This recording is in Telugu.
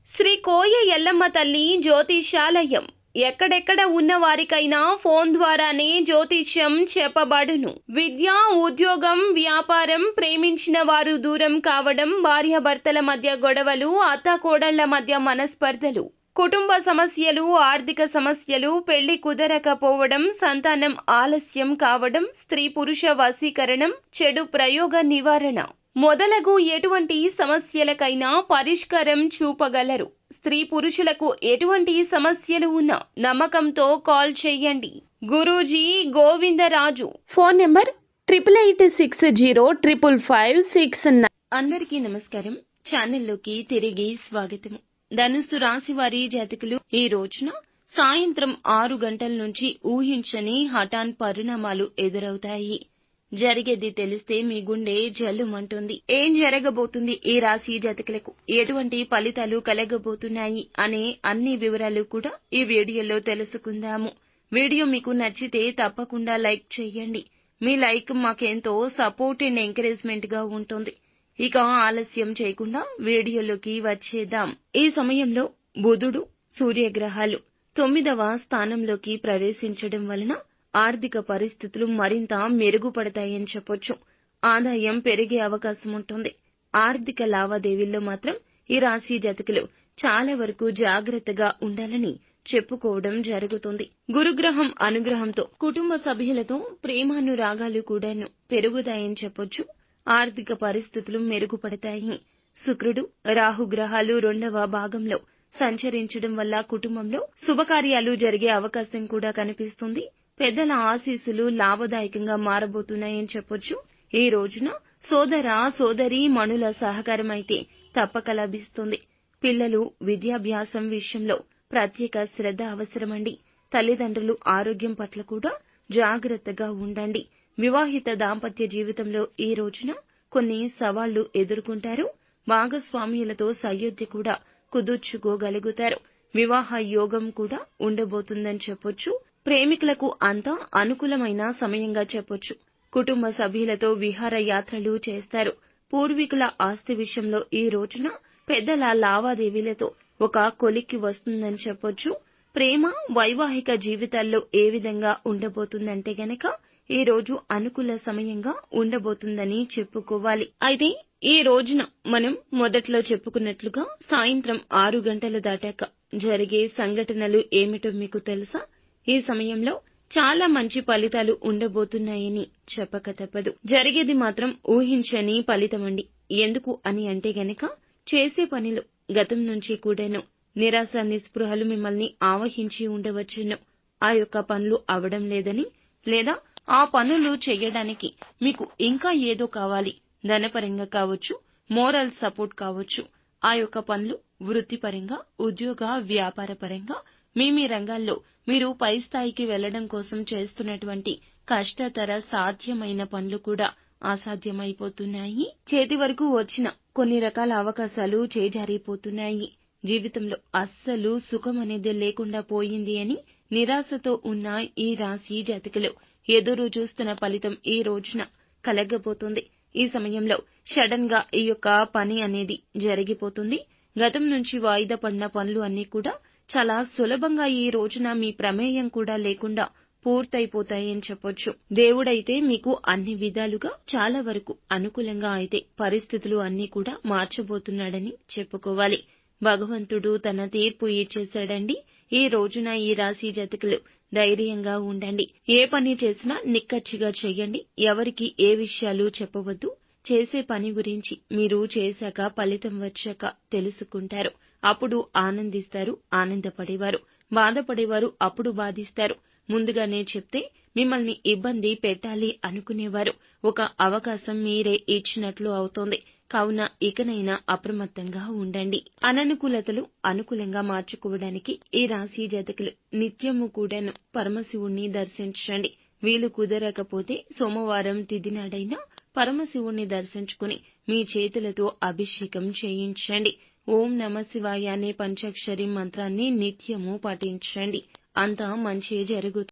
శ్రీ కోయ ఎల్లమ్మ తల్లి జ్యోతిష్యాలయం ఎక్కడెక్కడ ఉన్న వారికైనా ఫోన్ ద్వారానే జ్యోతిష్యం చెప్పబడును. విద్య, ఉద్యోగం, వ్యాపారం, ప్రేమించిన వారు దూరం కావడం, భార్యాభర్తల మధ్య గొడవలు, అత్తాకోడళ్ల మధ్య మనస్పర్ధలు, కుటుంబ సమస్యలు, ఆర్థిక సమస్యలు, పెళ్లి కుదరకపోవడం, సంతానం ఆలస్యం కావడం, స్త్రీ పురుష వశీకరణం, చెడు ప్రయోగ నివారణ మొదలగు ఎటువంటి సమస్యలకైనా పరిష్కారం చూపగలరు. స్త్రీ పురుషులకు ఎటువంటి సమస్యలు ఉన్నా నమ్మకంతో కాల్ చేయండి. గురూజీ గోవిందరాజు. Phone number 8886055569. అందరికీ నమస్కారం. ఛానల్లోకి తిరిగి స్వాగతము. ధనుస్సు రాశి వారి జాతకులు ఈ రోజున సాయంత్రం 6 గంటల నుంచి ఊహించని హఠాన్ పరిణామాలు ఎదురవుతాయి. జరిగేది తెలిస్తే మీ గుండె జల్లుమంటుంది. ఏం జరగబోతుంది, ఈ రాశి జాతకులకు ఎటువంటి ఫలితాలు కలగబోతున్నాయి అనే అన్ని వివరాలు కూడా ఈ వీడియోలో తెలుసుకుందాము. వీడియో మీకు నచ్చితే తప్పకుండా లైక్ చేయండి. మీ లైక్ మాకెంతో సపోర్ట్ అండ్ ఎంకరేజ్మెంట్ గా ఉంటుంది. ఇక ఆలస్యం చేయకుండా వీడియోలోకి వచ్చేద్దాం. ఈ సమయంలో బుధుడు, సూర్యగ్రహాలు 9వ స్థానంలోకి ప్రవేశించడం వలన ఆర్థిక పరిస్థితులు మరింత మెరుగుపడతాయని చెప్పొచ్చు. ఆదాయం పెరిగే అవకాశం ఉంటుంది. ఆర్థిక లావాదేవీల్లో మాత్రం ఈ రాశి జాతకులు చాలా వరకు జాగ్రత్తగా ఉండాలని చెప్పుకోవడం జరుగుతుంది. గురుగ్రహం అనుగ్రహంతో కుటుంబ సభ్యులతో ప్రేమానురాగాలు కూడాను పెరుగుతాయని చెప్పొచ్చు. ఆర్థిక పరిస్థితులు మెరుగుపడతాయి. శుక్రుడు, రాహు గ్రహాలు 2వ భాగంలో సంచరించడం వల్ల కుటుంబంలో శుభకార్యాలు జరిగే అవకాశం కూడా కనిపిస్తుంది. పెద్దల ఆశీస్సులు లాభదాయకంగా మారబోతున్నాయని చెప్పొచ్చు. ఈ రోజున సోదర సోదరీ మణుల సహకారం అయితే తప్పక లభిస్తుంది. పిల్లలు విద్యాభ్యాసం విషయంలో ప్రత్యేక శ్రద్ధ అవసరమండి. తల్లిదండ్రులు ఆరోగ్యం పట్ల కూడా జాగ్రత్తగా ఉండండి. వివాహిత దాంపత్య జీవితంలో ఈ రోజున కొన్ని సవాళ్లు ఎదుర్కొంటారు. భాగస్వామ్యులతో సయోధ్య కూడా కుదుర్చుకోగలుగుతారు. వివాహ యోగం కూడా ఉండబోతుందని చెప్పొచ్చు. ప్రేమికులకు అంతా అనుకూలమైన సమయంగా చెప్పొచ్చు. కుటుంబ సభ్యులతో విహార యాత్రలు చేస్తారు. పూర్వీకుల ఆస్తి విషయంలో ఈ రోజున పెద్దల లావాదేవీలతో ఒక కొలిక్కి వస్తుందని చెప్పొచ్చు. ప్రేమ, వైవాహిక జీవితాల్లో ఏ విధంగా ఉండబోతుందంటే గనక ఈ రోజు అనుకూల సమయంగా ఉండబోతుందని చెప్పుకోవాలి. అయితే ఈ రోజున మనం మొదట్లో చెప్పుకున్నట్లుగా సాయంత్రం 6 గంటలు దాటాక జరిగే సంఘటనలు ఏమిటో మీకు తెలుసా? ఈ సమయంలో చాలా మంచి ఫలితాలు ఉండబోతున్నాయని చెప్పక తప్పదు. జరిగేది మాత్రం ఊహించని ఫలితమండి. ఎందుకు అని అంటే గనక చేసే పనిలో గతం నుంచి కూడాను నిరాశ, నిస్పృహలు మిమ్మల్ని ఆవహించి ఉండవచ్చును. ఆ యొక్క పనులు అవడం లేదని, లేదా ఆ పనులు చేయడానికి మీకు ఇంకా ఏదో కావాలి. ధనపరంగా కావచ్చు, మోరల్ సపోర్ట్ కావచ్చు. ఆ యొక్క పనులు వృత్తిపరంగా, ఉద్యోగ వ్యాపార పరంగా మీ రంగాల్లో మీరు పై స్థాయికి వెళ్లడం కోసం చేస్తున్నటువంటి కష్టతర సాధ్యమైన పనులు కూడా అసాధ్యమైపోతున్నాయి. చేతి వరకు వచ్చిన కొన్ని రకాల అవకాశాలు చేజారిపోతున్నాయి. జీవితంలో అస్సలు సుఖం అనేది లేకుండా పోయింది అని నిరాశతో ఉన్న ఈ రాశి జాతకులు ఎదురు చూస్తున్న ఫలితం ఈ రోజున కలగబోతుంది. ఈ సమయంలో సడన్ గా ఈ యొక్క పని అనేది జరిగిపోతుంది. గతం నుంచి వాయిదా పడిన పనులు అన్నీ కూడా చాలా సులభంగా ఈ రోజున మీ ప్రమేయం కూడా లేకుండా పూర్తయిపోతాయని చెప్పొచ్చు. దేవుడైతే మీకు అన్ని విధాలుగా చాలా వరకు అనుకూలంగా అయితే పరిస్థితులు అన్నీ కూడా మార్చబోతున్నాడని చెప్పుకోవాలి. భగవంతుడు తన తీర్పు ఇచ్చేశాడండి. ఈ రోజున ఈ రాశి జాతకులు ధైర్యంగా ఉండండి. ఏ పని చేసినా నిక్కచ్చిగా చెయ్యండి. ఎవరికి ఏ విషయాలు చెప్పవద్దు. చేసే పని గురించి మీరు చేశాక ఫలితం వచ్చాక తెలుసుకుంటారు. అప్పుడు ఆనందిస్తారు. ఆనందపడేవారు బాధపడేవారు అప్పుడు బాధిస్తారు. ముందుగానే చెప్తే మిమ్మల్ని ఇబ్బంది పెట్టాలి అనుకునేవారు ఒక అవకాశం మీరే ఇచ్చినట్లు అవుతోంది. కావున ఇకనైనా అప్రమత్తంగా ఉండండి. అననుకూలతలు అనుకూలంగా మార్చుకోవడానికి ఈ రాశి జాతకులు నిత్యము కూడాను పరమశివుణ్ణి దర్శించండి. వీలు కుదరకపోతే సోమవారం తిథి నాడైనా పరమశివుణ్ణి దర్శించుకుని మీ చేతులతో అభిషేకం చేయించండి. ఓం నమః శివాయ అనే పంచాక్షరి మంత్రాన్ని నిత్యము పఠించండి. అంతా మంచి జరుగుతుంది.